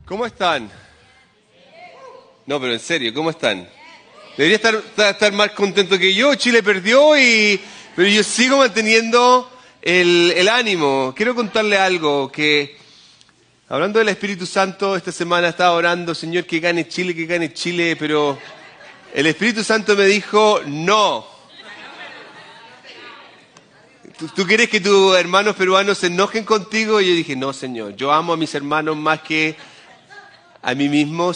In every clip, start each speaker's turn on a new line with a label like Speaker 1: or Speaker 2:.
Speaker 1: ¿Cómo están? No, pero en serio, ¿cómo están? Debería estar más contento que yo. Chile perdió, pero yo sigo manteniendo el ánimo. Quiero contarle algo, que hablando del Espíritu Santo, esta semana estaba orando, Señor, que gane Chile, pero el Espíritu Santo me dijo, no. ¿Tú quieres que tus hermanos peruanos se enojen contigo? Y yo dije, no, Señor, yo amo a mis hermanos más que a mí mismo,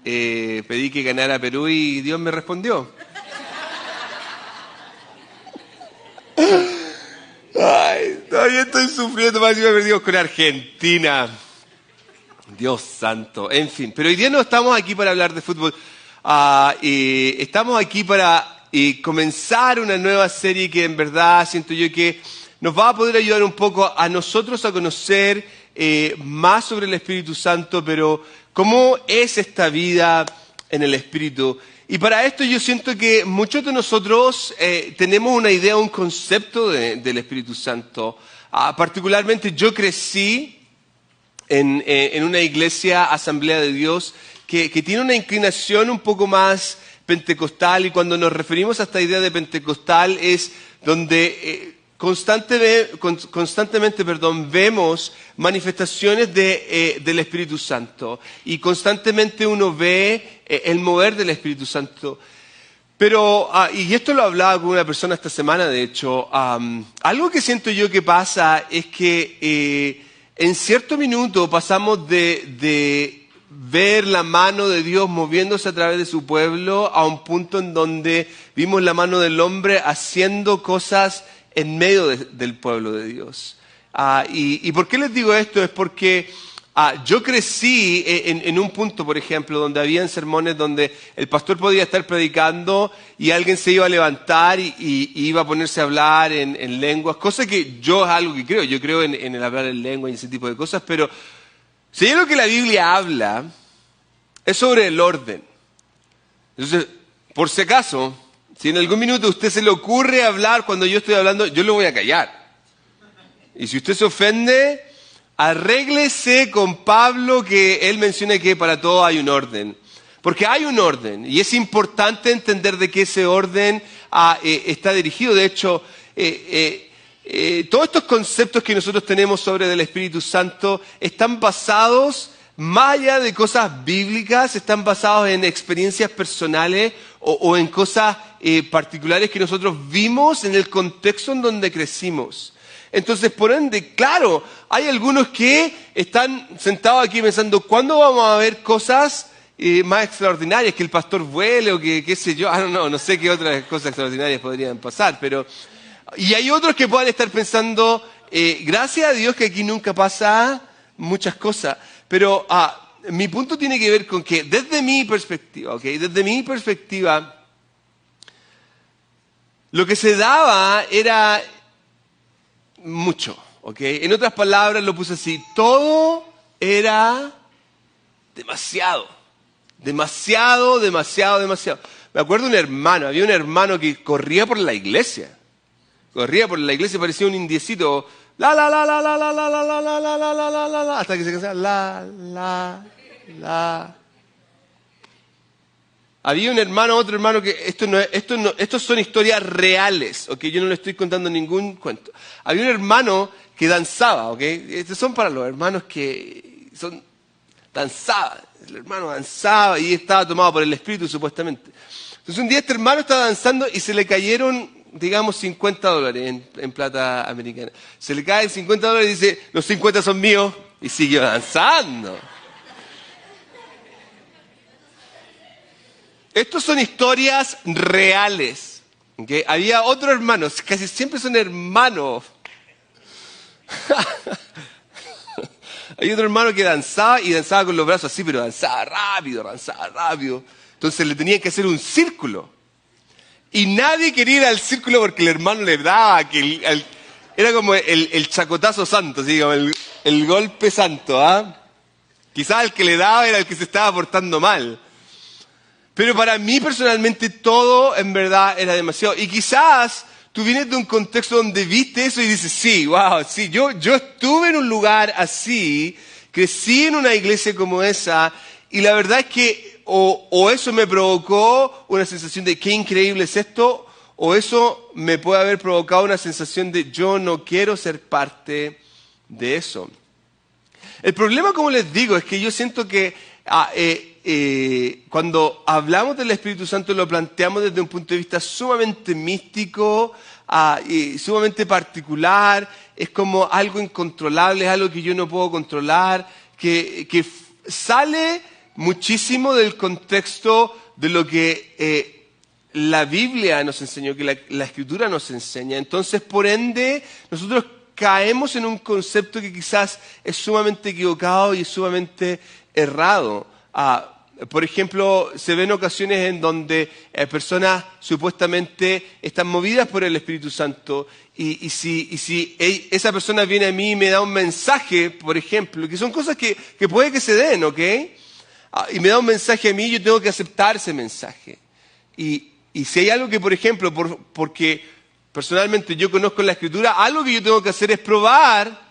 Speaker 1: pedí que ganara Perú y Dios me respondió. Ay, todavía estoy sufriendo más si me perdimos con Argentina. Dios santo, en fin. Pero hoy día no estamos aquí para hablar de fútbol. Estamos aquí para comenzar una nueva serie que en verdad siento yo que nos va a poder ayudar un poco a nosotros a conocer más sobre el Espíritu Santo, pero cómo es esta vida en el Espíritu. Y para esto yo siento que muchos de nosotros tenemos una idea, un concepto del Espíritu Santo. Particularmente yo crecí en una iglesia, Asamblea de Dios, que tiene una inclinación un poco más pentecostal, y cuando nos referimos a esta idea de pentecostal es donde constantemente vemos manifestaciones del Espíritu Santo, y constantemente uno ve el mover del Espíritu Santo. Pero, y esto lo hablaba con una persona esta semana, de hecho, algo que siento yo que pasa es que en cierto minuto pasamos de ver la mano de Dios moviéndose a través de su pueblo a un punto en donde vimos la mano del hombre haciendo cosas en medio del pueblo de Dios. ¿Y por qué les digo esto? Es porque yo crecí en un punto, por ejemplo, donde habían sermones donde el pastor podía estar predicando y alguien se iba a levantar y iba a ponerse a hablar en lenguas, cosa que yo es algo que creo. Yo creo en el hablar en lengua y ese tipo de cosas, pero si hay lo que la Biblia habla es sobre el orden. Entonces, por si acaso, si en algún minuto a usted se le ocurre hablar cuando yo estoy hablando, yo lo voy a callar. Y si usted se ofende, arréglese con Pablo, que él menciona que para todo hay un orden. Porque hay un orden, y es importante entender de qué ese orden está dirigido. De hecho, todos estos conceptos que nosotros tenemos sobre el Espíritu Santo están basados, más allá de cosas bíblicas, están basados en experiencias personales o en cosas particulares que nosotros vimos en el contexto en donde crecimos. Entonces, por ende, claro, hay algunos que están sentados aquí pensando, ¿cuándo vamos a ver cosas más extraordinarias? Que el pastor vuele o que qué sé yo, no sé qué otras cosas extraordinarias podrían pasar, pero... Y hay otros que puedan estar pensando, gracias a Dios que aquí nunca pasa muchas cosas. Pero mi punto tiene que ver con que desde mi perspectiva, lo que se daba era mucho, ¿ok? En otras palabras lo puse así, todo era demasiado. Me acuerdo de había un hermano que corría por la iglesia. Parecía un indiecito, hasta que se cansaba, Había otro hermano que estos son historias reales, ¿ok? Yo no le estoy contando ningún cuento. Había un hermano que danzaba, ¿ok? Estos son para los hermanos que danzaba. El hermano danzaba y estaba tomado por el Espíritu, supuestamente. Entonces un día este hermano estaba danzando y se le cayeron, digamos, $50 en plata americana. Se le caen $50 y dice, los 50 son míos, y siguió danzando. Estos son historias reales. ¿Okay? Había otro hermano, casi siempre son hermanos. Hay otro hermano que danzaba y danzaba con los brazos así, pero danzaba rápido. Entonces le tenían que hacer un círculo. Y nadie quería ir al círculo porque el hermano le daba, era como el chacotazo santo, ¿sí? Como el golpe santo. Quizás el que le daba era el que se estaba portando mal. Pero para mí personalmente todo en verdad era demasiado. Y quizás tú vienes de un contexto donde viste eso y dices, sí, wow, sí, yo estuve en un lugar así Crecí en una iglesia como esa y la verdad es que o eso me provocó una sensación de qué increíble es esto, o eso me puede haber provocado una sensación de yo no quiero ser parte de eso. El problema, como les digo, es que yo siento que cuando hablamos del Espíritu Santo lo planteamos desde un punto de vista sumamente místico y sumamente particular. Es como algo incontrolable, es algo que yo no puedo controlar, que sale muchísimo del contexto de lo que la Biblia nos enseñó, que la Escritura nos enseña. Entonces, por ende, nosotros caemos en un concepto que quizás es sumamente equivocado y es sumamente errado. Por ejemplo, se ven ocasiones en donde personas supuestamente están movidas por el Espíritu Santo y si esa persona viene a mí y me da un mensaje, por ejemplo, que son cosas que puede que se den, ¿ok? Y me da un mensaje a mí, yo tengo que aceptar ese mensaje. Y si hay algo que, por ejemplo, porque personalmente yo conozco la Escritura, algo que yo tengo que hacer es probar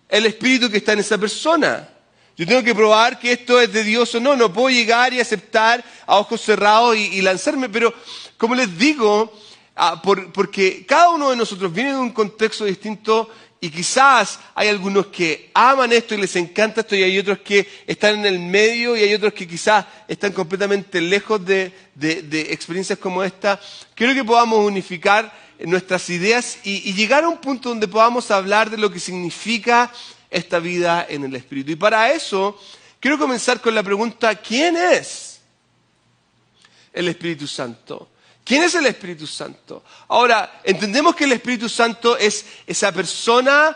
Speaker 1: el Espíritu que está en esa persona. Yo tengo que probar que esto es de Dios o no. No puedo llegar y aceptar a ojos cerrados y lanzarme. Pero, como les digo, porque cada uno de nosotros viene de un contexto distinto y quizás hay algunos que aman esto y les encanta esto y hay otros que están en el medio y hay otros que quizás están completamente lejos de experiencias como esta. Quiero que podamos unificar nuestras ideas y llegar a un punto donde podamos hablar de lo que significa esta vida en el Espíritu. Y para eso, quiero comenzar con la pregunta, ¿quién es el Espíritu Santo? ¿Quién es el Espíritu Santo? Ahora, entendemos que el Espíritu Santo es esa persona,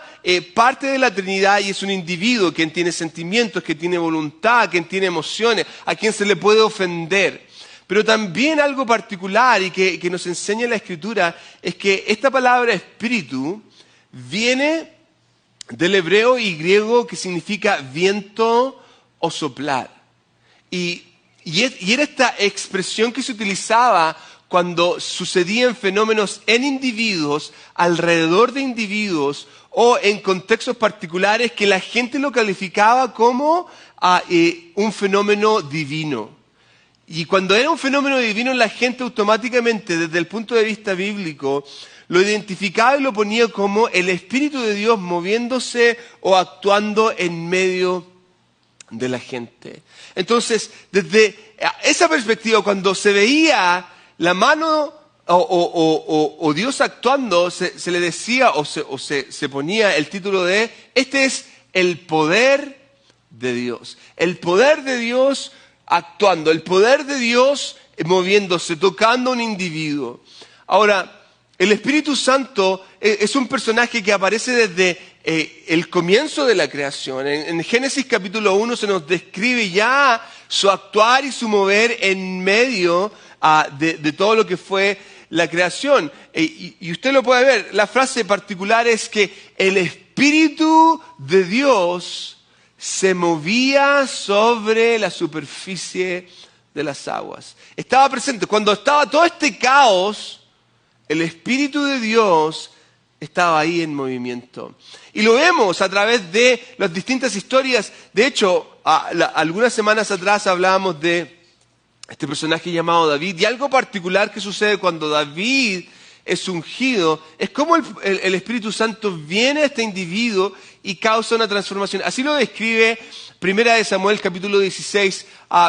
Speaker 1: parte de la Trinidad y es un individuo quien tiene sentimientos, que tiene voluntad, quien tiene emociones, a quien se le puede ofender. Pero también algo particular y que nos enseña la Escritura es que esta palabra espíritu viene del hebreo y griego que significa viento o soplar. Y era esta expresión que se utilizaba cuando sucedían fenómenos en individuos, alrededor de individuos o en contextos particulares que la gente lo calificaba como un fenómeno divino. Y cuando era un fenómeno divino, la gente automáticamente, desde el punto de vista bíblico, lo identificaba y lo ponía como el Espíritu de Dios moviéndose o actuando en medio de la gente. Entonces, desde esa perspectiva, cuando se veía la mano o Dios actuando, se le decía o se ponía el título de, este es el poder de Dios. El poder de Dios actuando, el poder de Dios moviéndose, tocando a un individuo. Ahora, el Espíritu Santo es un personaje que aparece desde el comienzo de la creación. En Génesis capítulo 1 se nos describe ya su actuar y su mover en medio de todo lo que fue la creación. Y usted lo puede ver, la frase particular es que el Espíritu de Dios se movía sobre la superficie de las aguas. Estaba presente. Cuando estaba todo este caos, el Espíritu de Dios estaba ahí en movimiento. Y lo vemos a través de las distintas historias. De hecho, algunas semanas atrás hablábamos de este personaje llamado David. Y algo particular que sucede cuando David es ungido, es como el Espíritu Santo viene a este individuo y causa una transformación. Así lo describe 1 Samuel capítulo 16,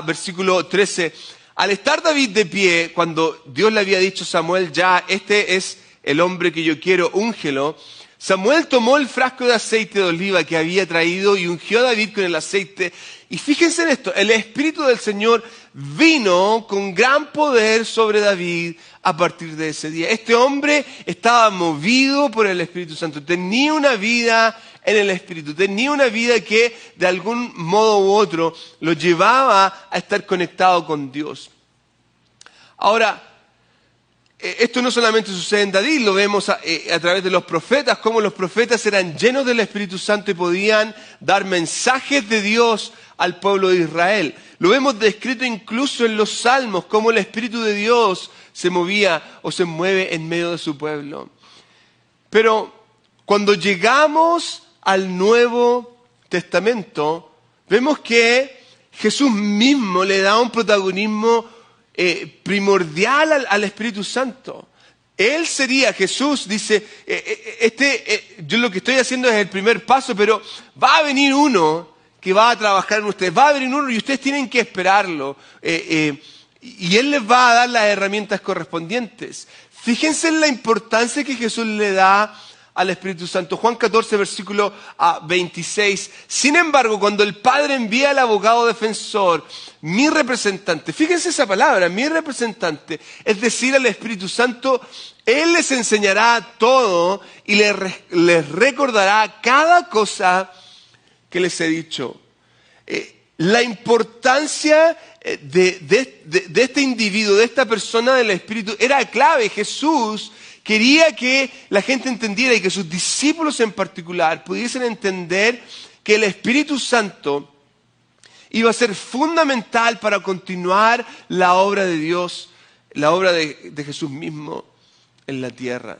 Speaker 1: versículo 13. Al estar David de pie, cuando Dios le había dicho a Samuel, ya, este es el hombre que yo quiero, úngelo, Samuel tomó el frasco de aceite de oliva que había traído y ungió a David con el aceite. Y fíjense en esto, el Espíritu del Señor vino con gran poder sobre David a partir de ese día. Este hombre estaba movido por el Espíritu Santo, tenía una vida en el Espíritu, tenía una vida que de algún modo u otro lo llevaba a estar conectado con Dios. Ahora, esto no solamente sucede en David, lo vemos a través de los profetas, cómo los profetas eran llenos del Espíritu Santo y podían dar mensajes de Dios al pueblo de Israel. Lo vemos descrito incluso en los Salmos, cómo el Espíritu de Dios se movía o se mueve en medio de su pueblo. Pero cuando llegamos al Nuevo Testamento, vemos que Jesús mismo le da un protagonismo primordial al Espíritu Santo. Él sería, Jesús dice, yo lo que estoy haciendo es el primer paso, pero va a venir uno que va a trabajar en ustedes, va a venir uno y ustedes tienen que esperarlo. Y Él les va a dar las herramientas correspondientes. Fíjense en la importancia que Jesús le da al Espíritu Santo. Juan 14, versículo 26. Sin embargo, cuando el Padre envía al abogado defensor, mi representante, fíjense esa palabra, mi representante, es decir, al Espíritu Santo, Él les enseñará todo y les recordará cada cosa que les he dicho. La importancia de este individuo, de esta persona del Espíritu, era clave. Jesús quería que la gente entendiera y que sus discípulos en particular pudiesen entender que el Espíritu Santo iba a ser fundamental para continuar la obra de Dios, la obra de Jesús mismo en la tierra.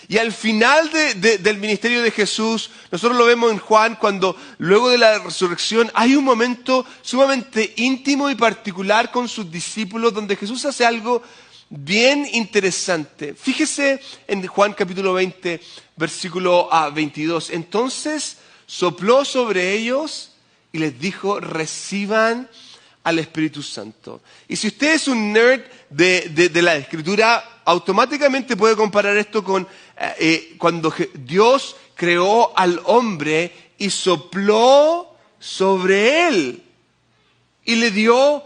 Speaker 1: Y al final del ministerio de Jesús, nosotros lo vemos en Juan, cuando luego de la resurrección hay un momento sumamente íntimo y particular con sus discípulos, donde Jesús hace algo bien interesante. Fíjese en Juan capítulo 20, versículo 22. Entonces sopló sobre ellos y les dijo, reciban al Espíritu Santo. Y si usted es un nerd de la Escritura, automáticamente puede comparar esto con cuando Dios creó al hombre y sopló sobre él y le dio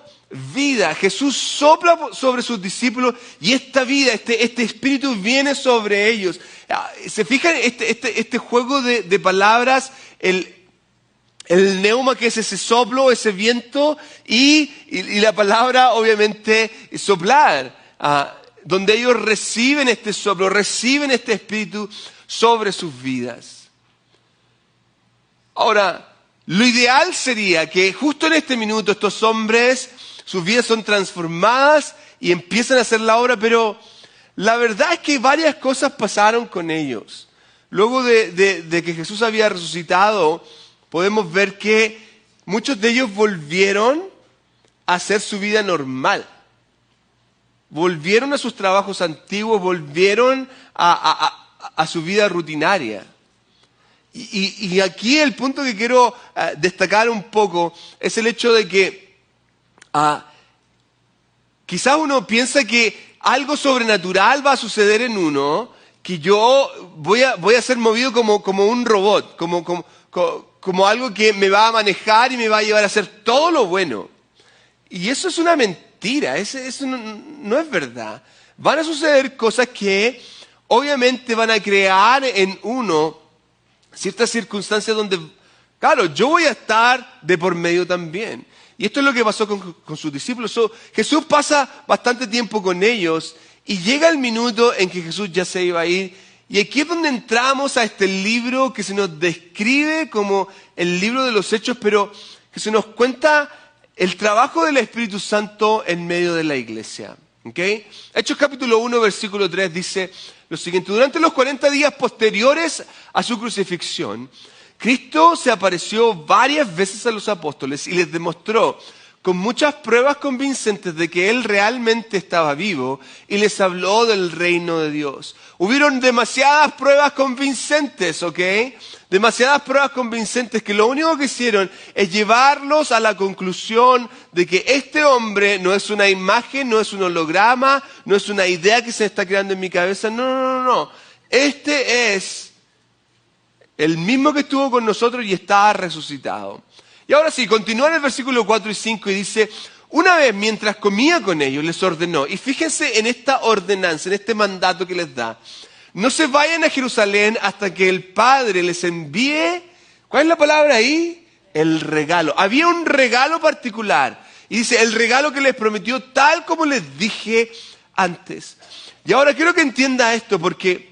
Speaker 1: vida. Jesús sopla sobre sus discípulos y esta vida, este espíritu viene sobre ellos. ¿Se fijan este juego de palabras? El neuma, que es ese soplo, ese viento, y la palabra, obviamente, soplar, donde ellos reciben este soplo, reciben este espíritu sobre sus vidas. Ahora, lo ideal sería que justo en este minuto estos hombres, sus vidas son transformadas y empiezan a hacer la obra, pero la verdad es que varias cosas pasaron con ellos. Luego de que Jesús había resucitado, podemos ver que muchos de ellos volvieron a hacer su vida normal. Volvieron a sus trabajos antiguos, volvieron a su vida rutinaria. Y aquí el punto que quiero destacar un poco es el hecho de que quizás uno piensa que algo sobrenatural va a suceder en uno, que yo voy a ser movido como un robot, como algo que me va a manejar y me va a llevar a hacer todo lo bueno. Y eso es una mentira, eso no es verdad. Van a suceder cosas que obviamente van a crear en uno ciertas circunstancias donde, claro, yo voy a estar de por medio también. Y esto es lo que pasó con sus discípulos. Jesús pasa bastante tiempo con ellos y llega el minuto en que Jesús ya se iba a ir. Y aquí es donde entramos a este libro que se nos describe como el libro de los Hechos, pero que se nos cuenta el trabajo del Espíritu Santo en medio de la iglesia. ¿Okay? Hechos capítulo 1, versículo 3 dice lo siguiente: durante los 40 días posteriores a su crucifixión, Cristo se apareció varias veces a los apóstoles y les demostró con muchas pruebas convincentes de que Él realmente estaba vivo y les habló del reino de Dios. Hubieron demasiadas pruebas convincentes, ¿ok? Demasiadas pruebas convincentes que lo único que hicieron es llevarlos a la conclusión de que este hombre no es una imagen, no es un holograma, no es una idea que se está creando en mi cabeza. No. Este es el mismo que estuvo con nosotros y está resucitado. Y ahora sí, continúa en el versículo 4 y 5 y dice: una vez mientras comía con ellos les ordenó, y fíjense en esta ordenanza, en este mandato que les da: no se vayan a Jerusalén hasta que el Padre les envíe, ¿cuál es la palabra ahí? El regalo. Había un regalo particular. Y dice, el regalo que les prometió tal como les dije antes. Y ahora quiero que entienda esto, porque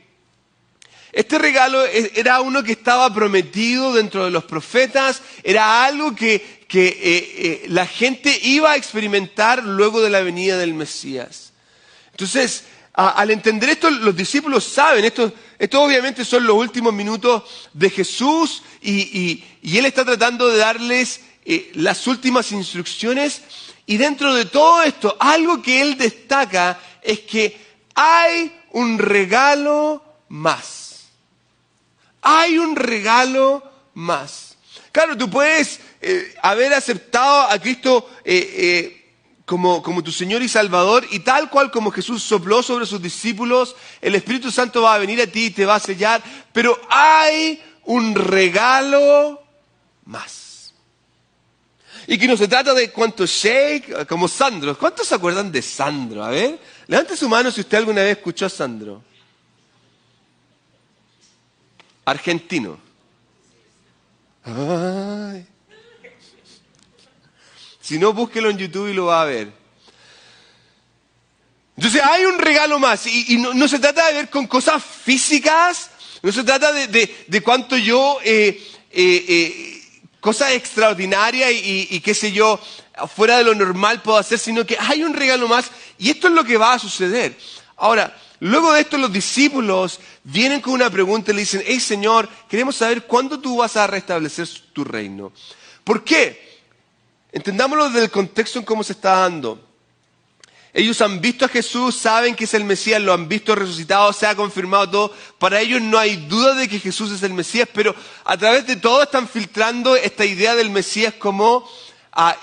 Speaker 1: este regalo era uno que estaba prometido dentro de los profetas, era algo que la gente iba a experimentar luego de la venida del Mesías. Entonces, al entender esto, los discípulos saben, Estos obviamente son los últimos minutos de Jesús y Él está tratando de darles las últimas instrucciones. Y dentro de todo esto, algo que Él destaca es que hay un regalo más. Hay un regalo más. Claro, tú puedes haber aceptado a Cristo como tu Señor y Salvador, y tal cual como Jesús sopló sobre sus discípulos, el Espíritu Santo va a venir a ti y te va a sellar, pero hay un regalo más. Y que no se trata de cuánto shake, como Sandro. ¿Cuántos se acuerdan de Sandro? A ver, levante su mano si usted alguna vez escuchó a Sandro. Argentino. Ay. Si no, búsquelo en YouTube y lo va a ver. Entonces hay un regalo más. Y no se trata de ver con cosas físicas. No se trata de cuánto yo... cosas extraordinarias y qué sé yo, fuera de lo normal puedo hacer, sino que hay un regalo más. Y esto es lo que va a suceder. Ahora, luego de esto los discípulos vienen con una pregunta y le dicen, hey Señor, queremos saber cuándo tú vas a restablecer tu reino. ¿Por qué? Entendámoslo desde el contexto en cómo se está dando. Ellos han visto a Jesús, saben que es el Mesías, lo han visto resucitado, se ha confirmado todo. Para ellos no hay duda de que Jesús es el Mesías, pero a través de todo están filtrando esta idea del Mesías como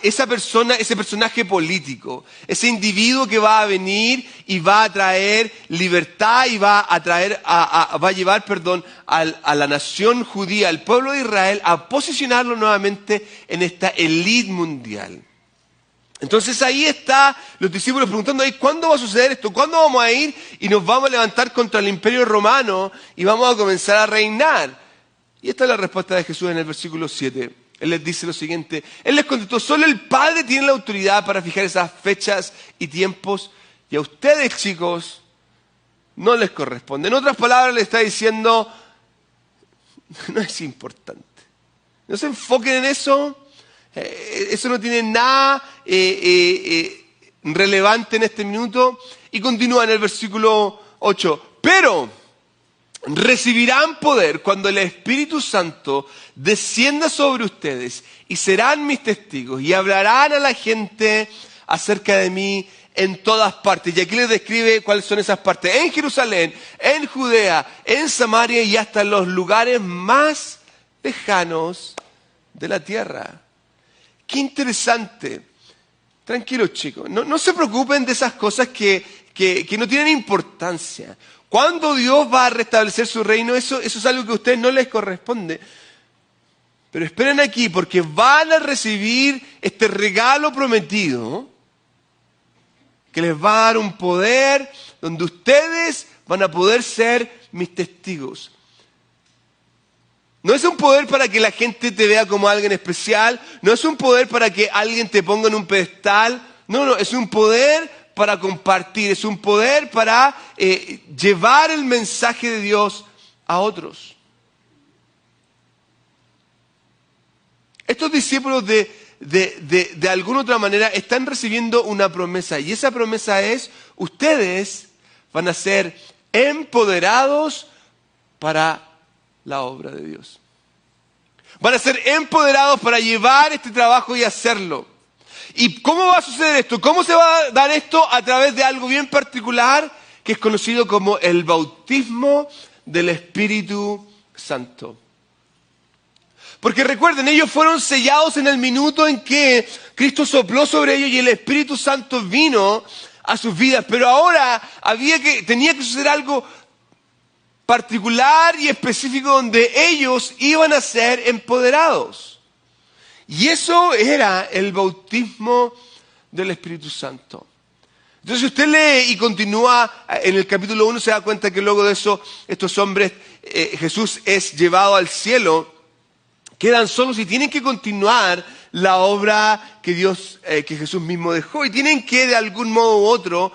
Speaker 1: esa persona, ese personaje político, ese individuo que va a venir y va a traer libertad y va a llevar a la nación judía, al pueblo de Israel, a posicionarlo nuevamente en esta élite mundial. Entonces ahí está los discípulos preguntando, ¿cuándo va a suceder esto? ¿Cuándo vamos a ir y nos vamos a levantar contra el imperio romano y vamos a comenzar a reinar? Y esta es la respuesta de Jesús en el versículo 7. Él les dice lo siguiente, Él les contestó, solo el Padre tiene la autoridad para fijar esas fechas y tiempos y a ustedes, chicos, no les corresponde. En otras palabras, le está diciendo, no es importante. No se enfoquen en eso. Eso no tiene nada relevante en este minuto. Y continúa en el versículo 8. Pero recibirán poder cuando el Espíritu Santo descienda sobre ustedes y serán mis testigos y hablarán a la gente acerca de mí en todas partes. Y aquí les describe cuáles son esas partes. En Jerusalén, en Judea, en Samaria y hasta en los lugares más lejanos de la tierra. Qué interesante. Tranquilos, chicos. No se preocupen de esas cosas que no tienen importancia. Cuando Dios va a restablecer su reino, eso es algo que a ustedes no les corresponde. Pero esperen aquí, porque van a recibir este regalo prometido que les va a dar un poder donde ustedes van a poder ser mis testigos. No es un poder para que la gente te vea como alguien especial. No es un poder para que alguien te ponga en un pedestal. No, es un poder para compartir. Es un poder para llevar el mensaje de Dios a otros. Estos discípulos de alguna otra manera están recibiendo una promesa. Y esa promesa es, ustedes van a ser empoderados para la obra de Dios. Van a ser empoderados para llevar este trabajo y hacerlo. ¿Y cómo va a suceder esto? ¿Cómo se va a dar esto? A través de algo bien particular que es conocido como el bautismo del Espíritu Santo. Porque recuerden, ellos fueron sellados en el minuto en que Cristo sopló sobre ellos y el Espíritu Santo vino a sus vidas. Pero ahora tenía que suceder algo particular y específico donde ellos iban a ser empoderados. Y eso era el bautismo del Espíritu Santo. Entonces si usted lee y continúa en el capítulo 1, se da cuenta que luego de eso, estos hombres, Jesús es llevado al cielo, quedan solos y tienen que continuar la obra que Jesús mismo dejó. Y tienen que de algún modo u otro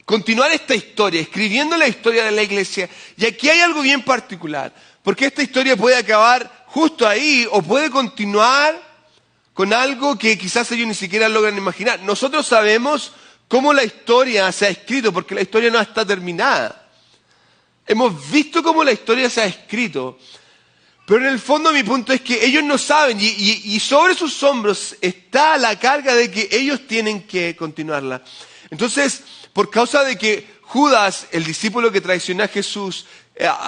Speaker 1: continuar esta historia, escribiendo la historia de la iglesia. Y aquí hay algo bien particular, porque esta historia puede acabar justo ahí o puede continuar con algo que quizás ellos ni siquiera logran imaginar. Nosotros sabemos cómo la historia se ha escrito, porque la historia no está terminada. Hemos visto cómo la historia se ha escrito. Pero en el fondo mi punto es que ellos no saben y sobre sus hombros está la carga de que ellos tienen que continuarla. Entonces, por causa de que Judas, el discípulo que traicionó a Jesús,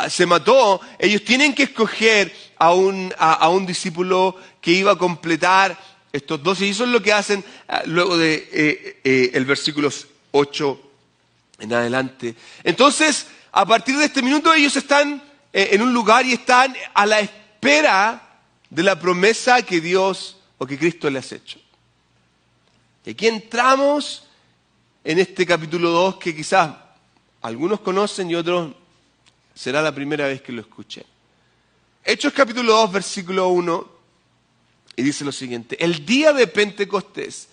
Speaker 1: se mató, ellos tienen que escoger a un discípulo que iba a completar estos 12. Y eso es lo que hacen luego de el versículo 8 en adelante. Entonces, a partir de este minuto ellos están en un lugar y están a la espera de la promesa que Dios o que Cristo les ha hecho. Y aquí entramos en este capítulo 2 que quizás algunos conocen y otros será la primera vez que lo escuchen. Hechos capítulo 2, versículo 1, y dice lo siguiente: el día de Pentecostés,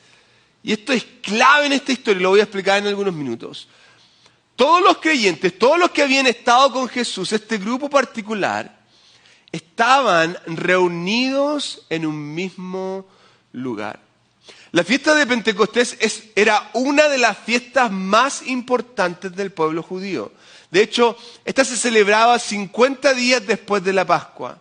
Speaker 1: y esto es clave en esta historia, lo voy a explicar en algunos minutos. Todos los creyentes, todos los que habían estado con Jesús, este grupo particular, estaban reunidos en un mismo lugar. La fiesta de Pentecostés era una de las fiestas más importantes del pueblo judío. De hecho, esta se celebraba 50 días después de la Pascua.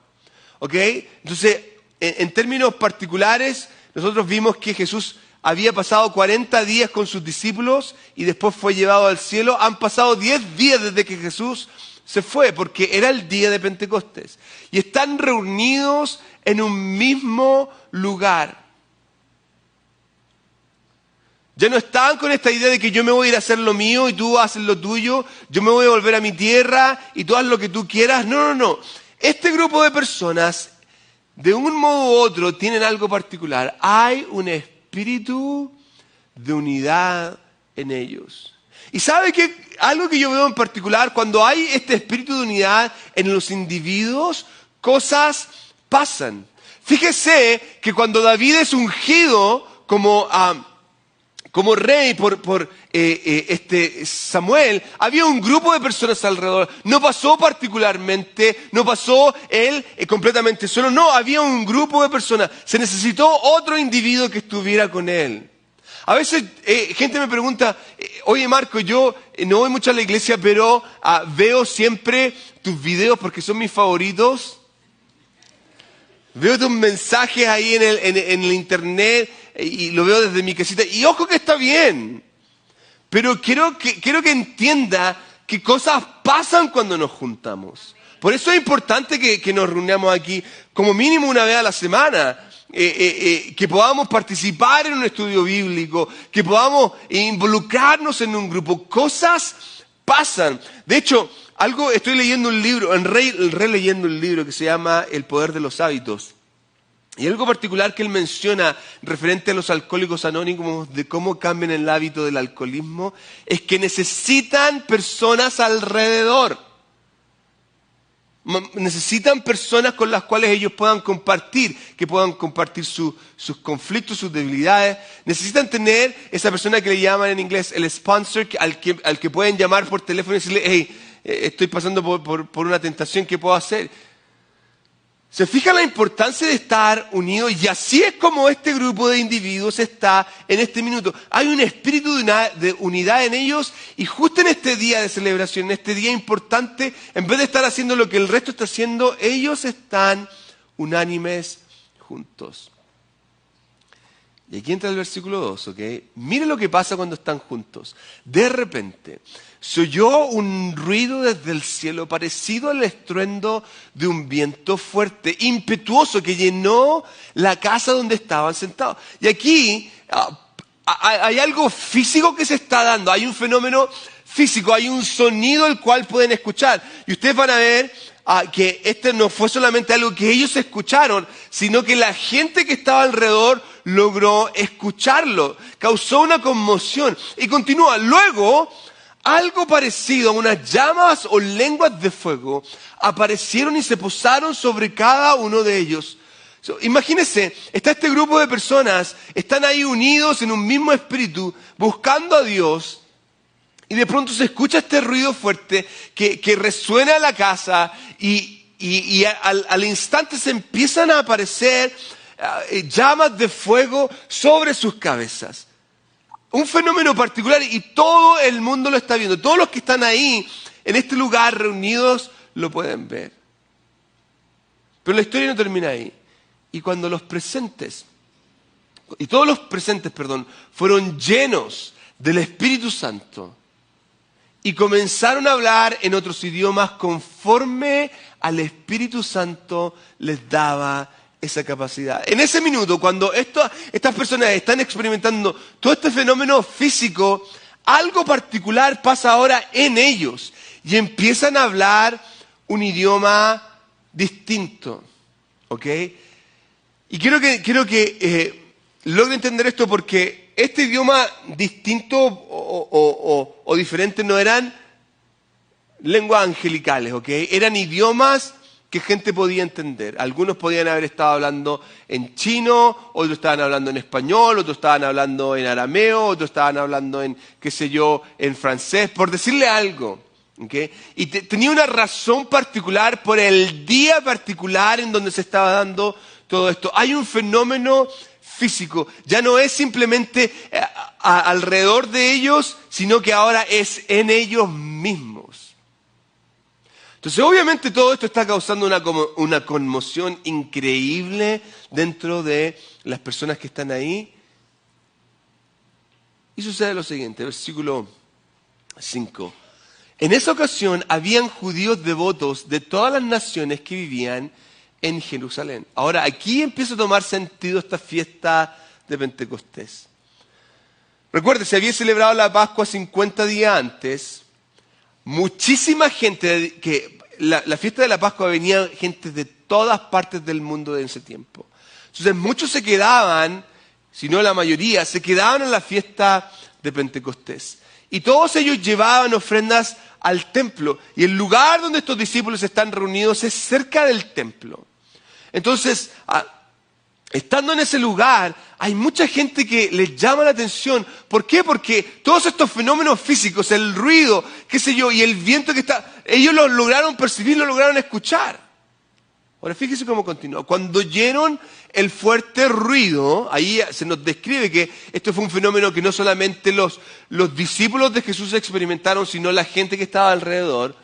Speaker 1: ¿Ok? Entonces, en términos particulares, nosotros vimos que Jesús había pasado 40 días con sus discípulos y después fue llevado al cielo. Han pasado 10 días desde que Jesús se fue, porque era el día de Pentecostés. Y están reunidos en un mismo lugar. Ya no estaban con esta idea de que yo me voy a ir a hacer lo mío y tú haces lo tuyo, yo me voy a volver a mi tierra y tú haz lo que tú quieras. No. Este grupo de personas, de un modo u otro, tienen algo particular. Hay un espíritu de unidad en ellos. Y ¿sabe qué? Algo que yo veo en particular, cuando hay este espíritu de unidad en los individuos, cosas pasan. Fíjese que cuando David es ungido como rey por Samuel, había un grupo de personas alrededor. No pasó particularmente, no pasó él completamente solo. No, había un grupo de personas. Se necesitó otro individuo que estuviera con él. A veces gente me pregunta, oye Marco, yo no voy mucho a la iglesia, pero veo siempre tus videos porque son mis favoritos. Veo tus mensajes ahí en el internet y lo veo desde mi casita. Y ojo que está bien, pero quiero que entienda que cosas pasan cuando nos juntamos. Por eso es importante que nos reunamos aquí como mínimo una vez a la semana. Que podamos participar en un estudio bíblico, que podamos involucrarnos en un grupo. Cosas pasan. De hecho, estoy leyendo un libro, releyendo un libro que se llama El poder de los hábitos. Y algo particular que él menciona referente a los alcohólicos anónimos, de cómo cambian el hábito del alcoholismo, es que necesitan personas alrededor. Necesitan personas con las cuales ellos puedan compartir, que puedan compartir sus conflictos, sus debilidades. Necesitan tener esa persona que le llaman en inglés el sponsor, al que pueden llamar por teléfono y decirle, hey, estoy pasando por una tentación, ¿qué puedo hacer? ¿Se fija la importancia de estar unidos? Y así es como este grupo de individuos está en este minuto. Hay un espíritu de unidad en ellos y justo en este día de celebración, en este día importante, en vez de estar haciendo lo que el resto está haciendo, ellos están unánimes juntos. Y aquí entra el versículo 2, ¿ok? Mire lo que pasa cuando están juntos. De repente se oyó un ruido desde el cielo parecido al estruendo de un viento fuerte, impetuoso, que llenó la casa donde estaban sentados. Y aquí hay algo físico que se está dando, hay un fenómeno físico, hay un sonido el cual pueden escuchar. Y ustedes van a ver que este no fue solamente algo que ellos escucharon, sino que la gente que estaba alrededor logró escucharlo. Causó una conmoción. Y continúa. Luego, algo parecido a unas llamas o lenguas de fuego aparecieron y se posaron sobre cada uno de ellos. Imagínense, está este grupo de personas, están ahí unidos en un mismo espíritu, buscando a Dios, y de pronto se escucha este ruido fuerte que resuena en la casa y al instante se empiezan a aparecer llamas de fuego sobre sus cabezas. Un fenómeno particular y todo el mundo lo está viendo. Todos los que están ahí en este lugar reunidos lo pueden ver. Pero la historia no termina ahí. Y cuando todos los presentes, fueron llenos del Espíritu Santo y comenzaron a hablar en otros idiomas conforme al Espíritu Santo les daba esa capacidad. En ese minuto, cuando estas personas están experimentando todo este fenómeno físico, algo particular pasa ahora en ellos y empiezan a hablar un idioma distinto. ¿Ok? Y quiero que logre entender esto, porque este idioma distinto o diferente no eran lenguas angelicales, ¿ok? Eran idiomas que gente podía entender. Algunos podían haber estado hablando en chino, otros estaban hablando en español, otros estaban hablando en arameo, otros estaban hablando en, en francés, por decirle algo. ¿Okay? Y tenía una razón particular por el día particular en donde se estaba dando todo esto. Hay un fenómeno físico. Ya no es simplemente alrededor de ellos, sino que ahora es en ellos mismos. Entonces, obviamente todo esto está causando una conmoción increíble dentro de las personas que están ahí. Y sucede lo siguiente, versículo 5. En esa ocasión habían judíos devotos de todas las naciones que vivían en Jerusalén. Ahora, aquí empieza a tomar sentido esta fiesta de Pentecostés. Recuerde, se había celebrado la Pascua 50 días antes. Muchísima gente, la fiesta de la Pascua venía gente de todas partes del mundo en ese tiempo. Entonces muchos se quedaban, si no la mayoría, se quedaban en la fiesta de Pentecostés. Y todos ellos llevaban ofrendas al templo. Y el lugar donde estos discípulos están reunidos es cerca del templo. Entonces, estando en ese lugar, hay mucha gente que les llama la atención. ¿Por qué? Porque todos estos fenómenos físicos, el ruido, y el viento que está, ellos lo lograron percibir, lo lograron escuchar. Ahora fíjese cómo continúa. Cuando oyeron el fuerte ruido, ahí se nos describe que esto fue un fenómeno que no solamente los discípulos de Jesús experimentaron, sino la gente que estaba alrededor.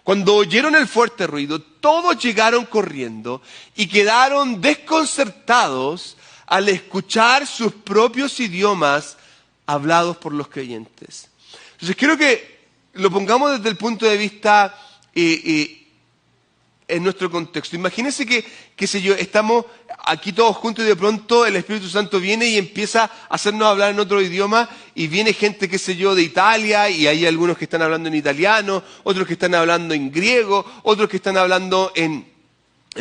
Speaker 1: Cuando oyeron el fuerte ruido, todos llegaron corriendo y quedaron desconcertados al escuchar sus propios idiomas hablados por los creyentes. Entonces quiero que lo pongamos desde el punto de vista en nuestro contexto. Imagínense que estamos aquí todos juntos y de pronto el Espíritu Santo viene y empieza a hacernos hablar en otro idioma y viene gente, de Italia, y hay algunos que están hablando en italiano, otros que están hablando en griego, otros que están hablando en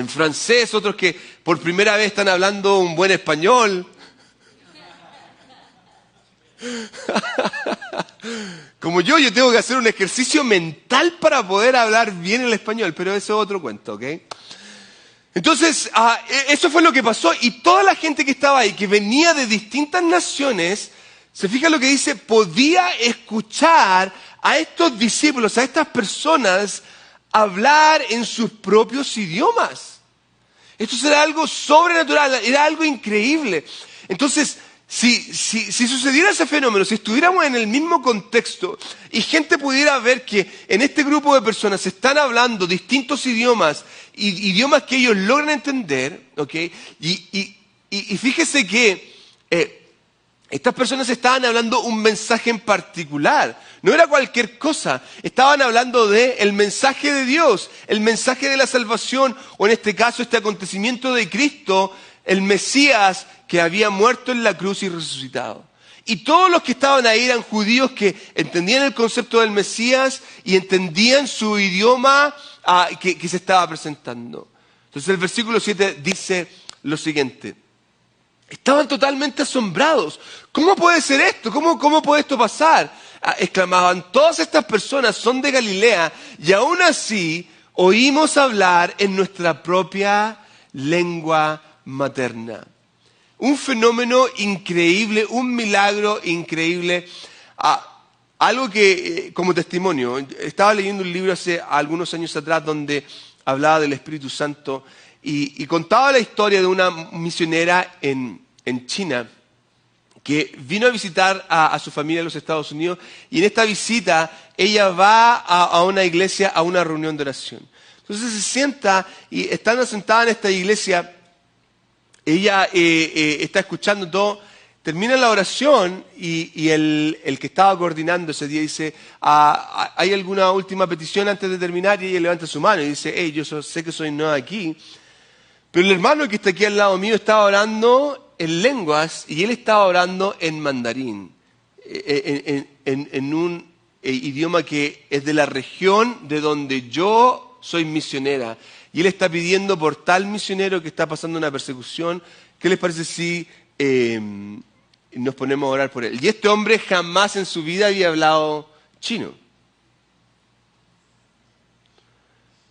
Speaker 1: francés, otros que por primera vez están hablando un buen español. Como yo tengo que hacer un ejercicio mental para poder hablar bien el español, pero eso es otro cuento, ¿ok? Entonces, eso fue lo que pasó, y toda la gente que estaba ahí, que venía de distintas naciones, se fija lo que dice, podía escuchar a estos discípulos, a estas personas, hablar en sus propios idiomas. Esto era algo sobrenatural, era algo increíble. Entonces, si sucediera ese fenómeno, si estuviéramos en el mismo contexto y gente pudiera ver que en este grupo de personas se están hablando distintos idiomas, idiomas que ellos logran entender, ¿ok? Y fíjese que estas personas estaban hablando un mensaje en particular, no era cualquier cosa, estaban hablando del mensaje de Dios, el mensaje de la salvación, o en este caso este acontecimiento de Cristo, el Mesías que había muerto en la cruz y resucitado. Y todos los que estaban ahí eran judíos que entendían el concepto del Mesías y entendían su idioma que se estaba presentando. Entonces el versículo 7 dice lo siguiente. Estaban totalmente asombrados. ¿Cómo puede ser esto? ¿Cómo puede esto pasar? Exclamaban, todas estas personas son de Galilea y aún así oímos hablar en nuestra propia lengua materna. Un fenómeno increíble, un milagro increíble. Algo que, como testimonio, estaba leyendo un libro hace algunos años atrás donde hablaba del Espíritu Santo y contaba la historia de una misionera en China que vino a visitar a su familia en los Estados Unidos, y en esta visita ella va a una iglesia, a una reunión de oración. Entonces se sienta, y estando sentada en esta iglesia, ella está escuchando todo, termina la oración, y el que estaba coordinando ese día dice, ¿hay alguna última petición antes de terminar? Y ella levanta su mano y dice, hey, yo sé que soy nueva aquí, pero el hermano que está aquí al lado mío estaba orando en lenguas, y él estaba orando en mandarín, en un idioma que es de la región de donde yo soy misionera. Y él está pidiendo por tal misionero que está pasando una persecución. ¿Qué les parece si nos ponemos a orar por él? Y este hombre jamás en su vida había hablado chino.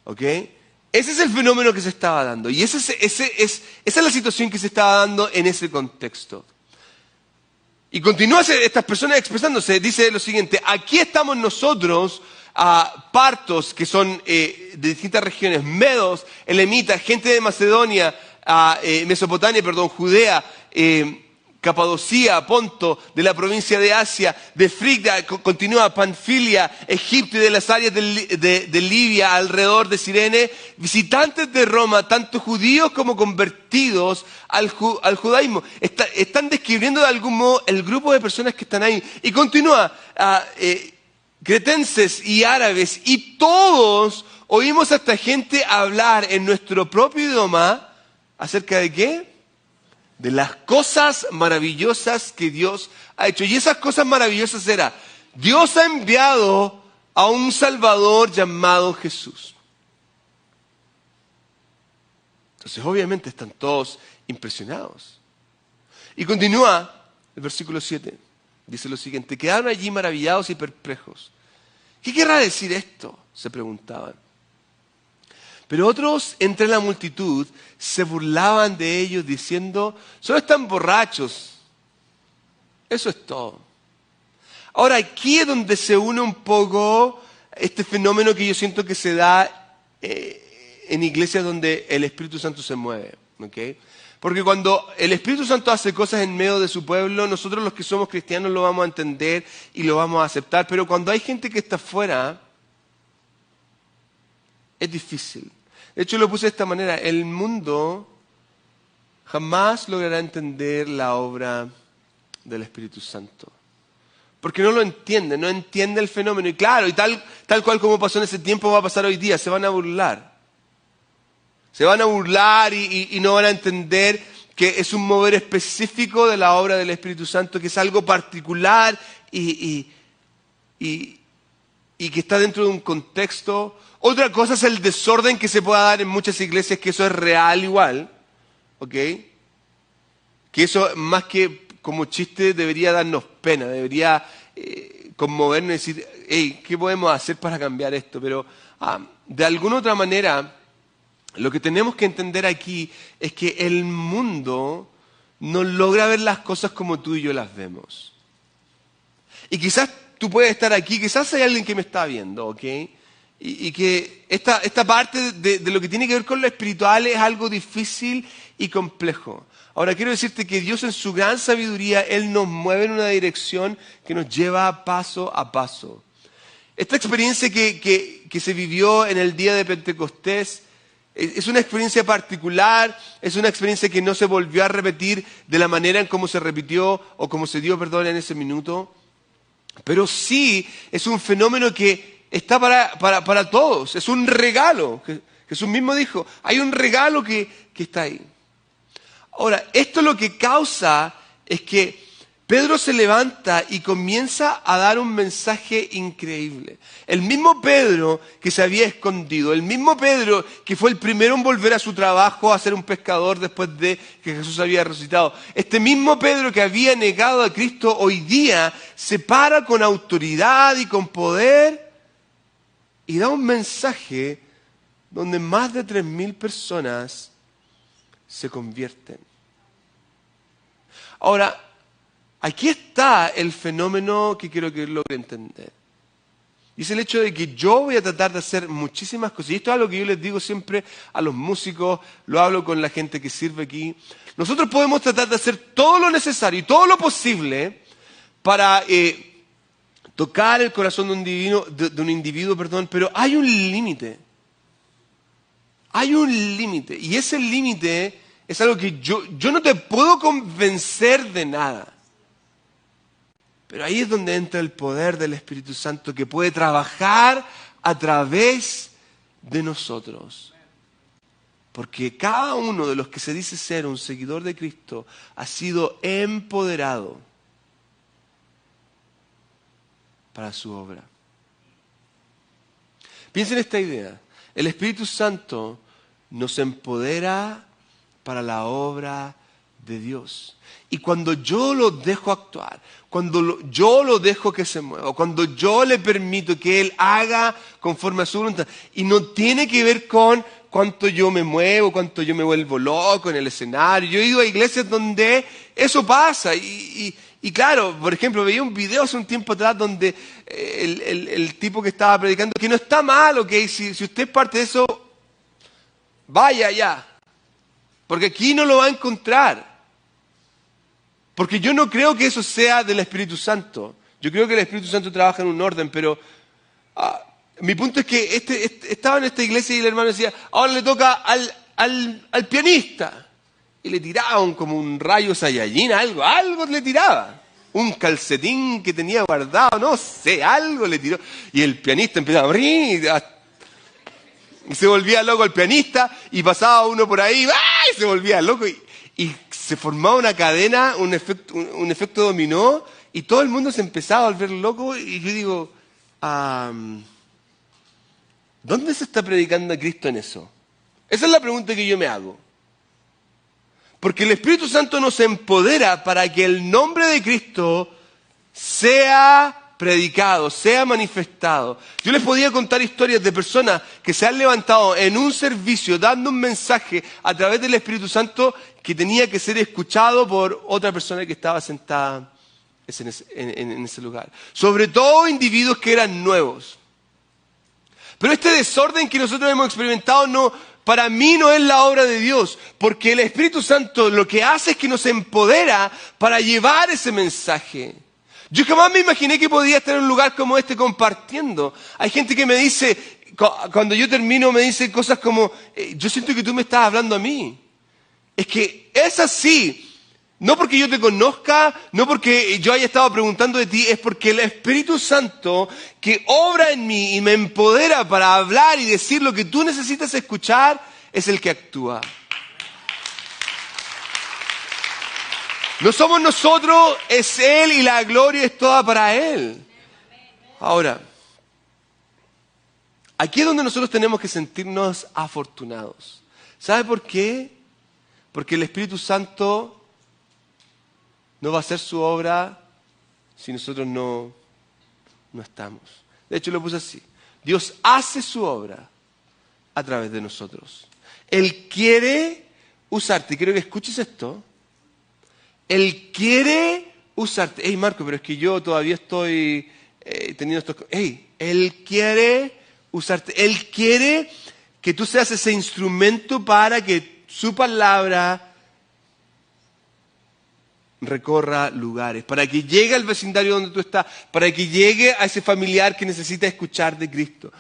Speaker 1: ¿Ok? Ese es el fenómeno que se estaba dando. Y esa es la situación que se estaba dando en ese contexto. Y continúa estas personas expresándose. Dice lo siguiente: aquí estamos nosotros, partos, que son de distintas regiones, medos, elamitas, gente de Macedonia, Mesopotamia, Judea, Capadocia, Ponto, de la provincia de Asia, de Frigia, continúa Panfilia, Egipto y de las áreas de Libia, alrededor de Cirene, visitantes de Roma, tanto judíos como convertidos al judaísmo. Están describiendo de algún modo el grupo de personas que están ahí. Y continúa, cretenses y árabes, y todos oímos a esta gente hablar en nuestro propio idioma, ¿acerca de qué? De las cosas maravillosas que Dios ha hecho. Y esas cosas maravillosas era, Dios ha enviado a un Salvador llamado Jesús. Entonces obviamente están todos impresionados. Y continúa el versículo 7. Dice lo siguiente: quedaron allí maravillados y perplejos. ¿Qué querrá decir esto?, se preguntaban. Pero otros entre la multitud se burlaban de ellos diciendo, solo están borrachos. Eso es todo. Ahora, aquí es donde se une un poco este fenómeno que yo siento que se da en iglesias donde el Espíritu Santo se mueve. ¿Okay? Porque cuando el Espíritu Santo hace cosas en medio de su pueblo, nosotros los que somos cristianos lo vamos a entender y lo vamos a aceptar. Pero cuando hay gente que está afuera, es difícil. De hecho, lo puse de esta manera: el mundo jamás logrará entender la obra del Espíritu Santo. Porque no lo entiende, no entiende el fenómeno. Y claro, y tal cual como pasó en ese tiempo va a pasar hoy día, se van a burlar. Se van a burlar y no van a entender que es un mover específico de la obra del Espíritu Santo, que es algo particular y que está dentro de un contexto. Otra cosa es el desorden que se pueda dar en muchas iglesias, que eso es real igual, ¿ok? Que eso, más que como chiste, debería darnos pena, debería conmovernos y decir, hey, ¿qué podemos hacer para cambiar esto? Pero de alguna otra manera, lo que tenemos que entender aquí es que el mundo no logra ver las cosas como tú y yo las vemos. Y quizás tú puedes estar aquí, quizás hay alguien que me está viendo, ¿ok? Y que esta parte de lo que tiene que ver con lo espiritual es algo difícil y complejo. Ahora, quiero decirte que Dios en su gran sabiduría, Él nos mueve en una dirección que nos lleva paso a paso. Esta experiencia que se vivió en el día de Pentecostés es una experiencia particular, es una experiencia que no se volvió a repetir de la manera en cómo se repitió o cómo se dio, en ese minuto. Pero sí es un fenómeno que está para todos, es un regalo. Jesús mismo dijo, hay un regalo que está ahí. Ahora, esto lo que causa es que Pedro se levanta y comienza a dar un mensaje increíble. El mismo Pedro que se había escondido, el mismo Pedro que fue el primero en volver a su trabajo a ser un pescador después de que Jesús había resucitado. Este mismo Pedro que había negado a Cristo hoy día se para con autoridad y con poder y da un mensaje donde más de 3,000 personas se convierten. Ahora, aquí está el fenómeno que quiero que logre entender. Y es el hecho de que yo voy a tratar de hacer muchísimas cosas. Y esto es algo que yo les digo siempre a los músicos, lo hablo con la gente que sirve aquí. Nosotros podemos tratar de hacer todo lo necesario y todo lo posible para tocar el corazón de un individuo, pero hay un límite. Hay un límite. Y ese límite es algo que yo no te puedo convencer de nada. Pero ahí es donde entra el poder del Espíritu Santo que puede trabajar a través de nosotros. Porque cada uno de los que se dice ser un seguidor de Cristo ha sido empoderado para su obra. Piensen en esta idea. El Espíritu Santo nos empodera para la obra de Dios. Y cuando yo lo dejo actuar, cuando yo lo dejo que se mueva, cuando yo le permito que Él haga conforme a su voluntad, y no tiene que ver con cuánto yo me muevo, cuánto yo me vuelvo loco en el escenario. Yo he ido a iglesias donde eso pasa. Y claro, por ejemplo, veía un video hace un tiempo atrás donde el tipo que estaba predicando, que no está mal, ¿ok? Si usted es parte de eso, vaya allá. Porque aquí no lo va a encontrar. Porque yo no creo que eso sea del Espíritu Santo. Yo creo que el Espíritu Santo trabaja en un orden, pero mi punto es que estaba en esta iglesia y el hermano decía, ahora le toca al pianista. Y le tiraban como un rayo Saiyajin, algo le tiraba. Un calcetín que tenía guardado, no sé, algo le tiró. Y el pianista empezaba a abrir, y se volvía loco el pianista, y pasaba uno por ahí, ¡ay! Se volvía loco, y se formaba una cadena, un efecto dominó, y todo el mundo se empezaba a volver loco, y yo digo, ¿dónde se está predicando a Cristo en eso? Esa es la pregunta que yo me hago. Porque el Espíritu Santo nos empodera para que el nombre de Cristo sea predicado, sea manifestado. Yo les podía contar historias de personas que se han levantado en un servicio dando un mensaje a través del Espíritu Santo que tenía que ser escuchado por otra persona que estaba sentada en ese lugar. Sobre todo individuos que eran nuevos. Pero este desorden que nosotros hemos experimentado para mí no es la obra de Dios, porque el Espíritu Santo lo que hace es que nos empodera para llevar ese mensaje. Yo jamás me imaginé que podía estar en un lugar como este compartiendo. Hay gente que me dice, cuando yo termino, me dice cosas como, yo siento que tú me estás hablando a mí. Es que es así. No porque yo te conozca, no porque yo haya estado preguntando de ti, es porque el Espíritu Santo que obra en mí y me empodera para hablar y decir lo que tú necesitas escuchar, es el que actúa. No somos nosotros, es Él y la gloria es toda para Él. Ahora, aquí es donde nosotros tenemos que sentirnos afortunados. ¿Sabe por qué? Porque el Espíritu Santo no va a hacer su obra si nosotros no estamos. De hecho, lo puse así. Dios hace su obra a través de nosotros. Él quiere usarte. Quiero que escuches esto. Él quiere usarte. Hey, Marco, pero es que yo todavía estoy teniendo estos... Hey, Él quiere usarte. Él quiere que tú seas ese instrumento para que su palabra recorra lugares, para que llegue al vecindario donde tú estás, para que llegue a ese familiar que necesita escuchar de Cristo.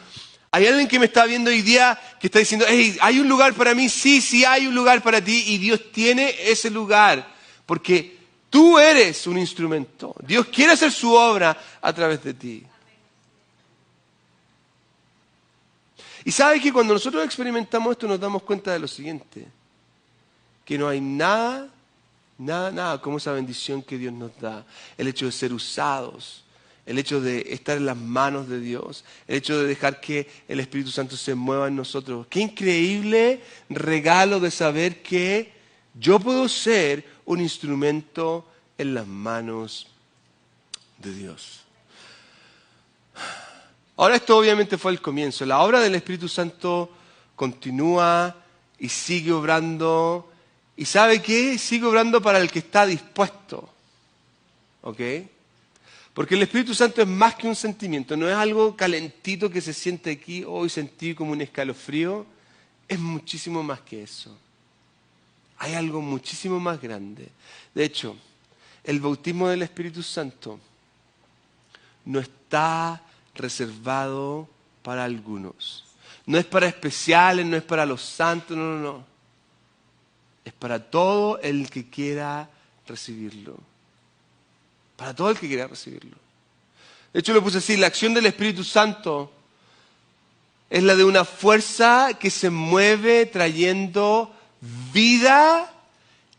Speaker 1: Hay alguien que me está viendo hoy día que está diciendo, hey, ¿hay un lugar para mí? Sí, hay un lugar para ti y Dios tiene ese lugar, porque tú eres un instrumento. Dios quiere hacer su obra a través de ti. Y sabes que cuando nosotros experimentamos esto nos damos cuenta de lo siguiente, que no hay nada como esa bendición que Dios nos da. El hecho de ser usados, el hecho de estar en las manos de Dios, el hecho de dejar que el Espíritu Santo se mueva en nosotros. Qué increíble regalo de saber que yo puedo ser un instrumento en las manos de Dios. Ahora esto obviamente fue el comienzo. La obra del Espíritu Santo continúa y sigue obrando. ¿Y sabe qué? Sigue obrando para el que está dispuesto. ¿Ok? Porque el Espíritu Santo es más que un sentimiento, no es algo calentito que se siente aquí, hoy sentí como un escalofrío, es muchísimo más que eso. Hay algo muchísimo más grande. De hecho, el bautismo del Espíritu Santo no está reservado para algunos. No es para especiales, no es para los santos, no. Es para todo el que quiera recibirlo. Para todo el que quiera recibirlo. De hecho, lo puse así, la acción del Espíritu Santo es la de una fuerza que se mueve trayendo vida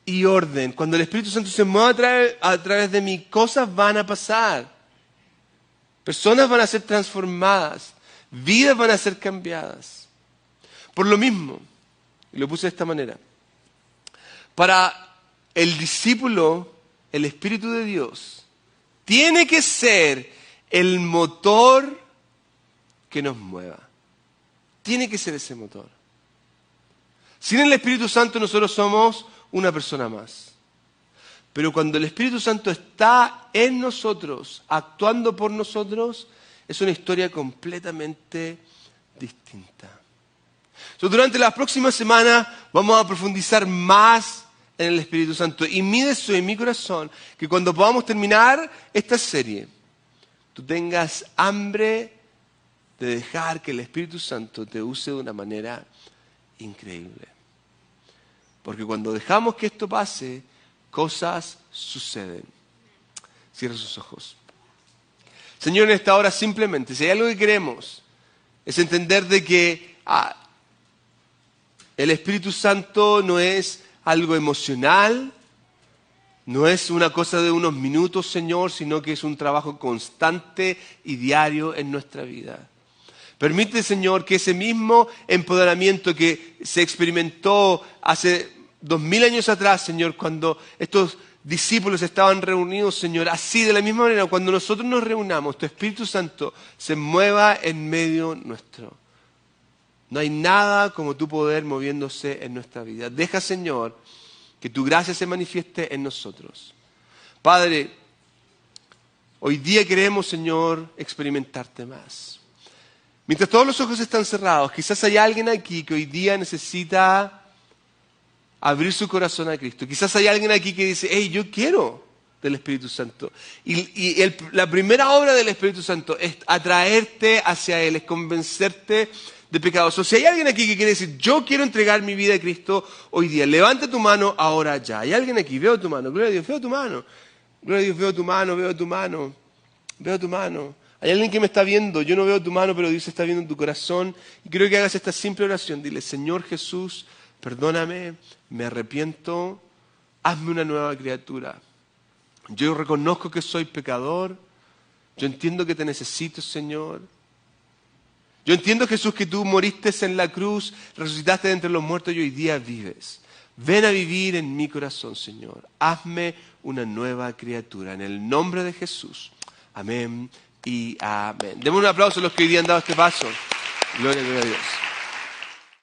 Speaker 1: y orden. Cuando el Espíritu Santo se mueve a través de mí, cosas van a pasar. Personas van a ser transformadas. Vidas van a ser cambiadas. Por lo mismo, y lo puse de esta manera, para el discípulo, el Espíritu de Dios tiene que ser el motor que nos mueva. Tiene que ser ese motor. Sin el Espíritu Santo nosotros somos una persona más. Pero cuando el Espíritu Santo está en nosotros, actuando por nosotros, es una historia completamente distinta. Durante las próximas semanas vamos a profundizar más en el Espíritu Santo. Y mi deseo en mi corazón, que cuando podamos terminar esta serie, tú tengas hambre de dejar que el Espíritu Santo te use de una manera increíble. Porque cuando dejamos que esto pase, cosas suceden. Cierra sus ojos. Señor, en esta hora simplemente, si hay algo que queremos, es entender de que el Espíritu Santo no es algo emocional, no es una cosa de unos minutos, Señor, sino que es un trabajo constante y diario en nuestra vida. Permite, Señor, que ese mismo empoderamiento que se experimentó hace 2000 años atrás, Señor, cuando estos discípulos estaban reunidos, Señor, así de la misma manera, cuando nosotros nos reunamos, tu Espíritu Santo se mueva en medio nuestro. No hay nada como tu poder moviéndose en nuestra vida. Deja, Señor, que tu gracia se manifieste en nosotros. Padre, hoy día queremos, Señor, experimentarte más. Mientras todos los ojos están cerrados, quizás hay alguien aquí que hoy día necesita abrir su corazón a Cristo. Quizás hay alguien aquí que dice, hey, yo quiero del Espíritu Santo. Y la primera obra del Espíritu Santo es atraerte hacia Él, es convencerte de pecados. O si hay alguien aquí que quiere decir, yo quiero entregar mi vida a Cristo hoy día, levanta tu mano ahora ya. Hay alguien aquí, veo tu mano, gloria a Dios, veo tu mano. Gloria a Dios, veo tu mano, veo tu mano, veo tu mano. Hay alguien que me está viendo, yo no veo tu mano, pero Dios está viendo en tu corazón. Y quiero que hagas esta simple oración. Dile, Señor Jesús, perdóname, me arrepiento, hazme una nueva criatura. Yo reconozco que soy pecador, yo entiendo que te necesito, Señor. Yo entiendo, Jesús, que tú moriste en la cruz, resucitaste de entre los muertos y hoy día vives. Ven a vivir en mi corazón, Señor. Hazme una nueva criatura. En el nombre de Jesús. Amén y amén. Demos un aplauso a los que hoy día han dado este paso. Gloria a Dios.